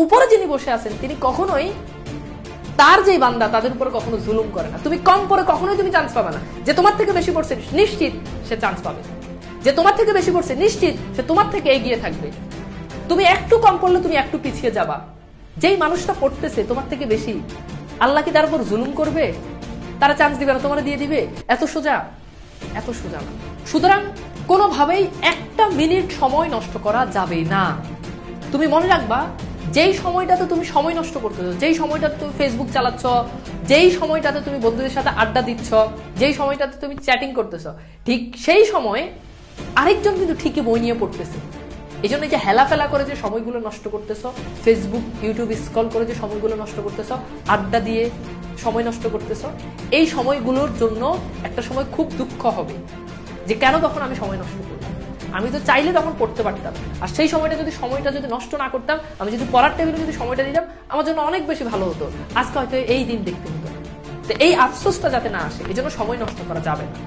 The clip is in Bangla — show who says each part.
Speaker 1: উপরে যিনি বসে আছেন তিনি কখনোই তার যে বান্দা তাদের উপরে কখনো জুলুম করে না। তুমি কম পড়ে কখনোই তুমি চান্স পাবে না। যে তোমার থেকে বেশি পড়ছে নিশ্চিত সে চান্স পাবে, যে তোমার থেকে বেশি পড়ছে নিশ্চিত সে তোমার থেকে এগিয়ে থাকবে। তুমি একটু কম পড়লে তুমি একটু পিছিয়ে যাবা। যেই মানুষটা পড়তেছে তোমার থেকে বেশি, আল্লাহ কি তার উপর জুলুম করবে? তারা চান্স দিবে না, তোমার দিয়ে দিবে? এত সোজা? এত সোজা না। সুতরাং কোনোভাবেই একটা মিনিট সময় নষ্ট করা যাবে না। তুমি মনে রাখবা, যেই সময়টাতে তুমি সময় নষ্ট করতেছো, যেই সময়টাতে তুমি ফেসবুক চালাচ্ছ, যেই সময়টাতে তুমি বন্ধুদের সাথে আড্ডা দিচ্ছ, যেই সময়টাতে তুমি চ্যাটিং করতেছো, ঠিক সেই সময় আরেকজন কিন্তু ঠিকই বই নিয়ে পড়তেছে। এই জন্য যে হেলাফেলা করে যে সময়গুলো নষ্ট করতেছো, ফেসবুক ইউটিউব স্ক্রল করে যে সময়গুলো নষ্ট করতেছো, আড্ডা দিয়ে সময় নষ্ট করতেছো, এই সময়গুলোর জন্য একটা সময় খুব দুঃখ হবে যে কেন তখন আমি সময় নষ্ট করলাম। আমি তো চাইলে তখন পড়তে পারতাম, আর সেই সময়টা যদি নষ্ট না করতাম, আমি যদি পড়ার টেবিলে যদি সময়টা দিতাম, আমার জন্য অনেক বেশি ভালো হতো। আজকে হয়তো এই দিন দেখতে হতো। তো এই আফসোসটা যাতে না আসে, এই জন্য সময় নষ্ট করা যাবে না।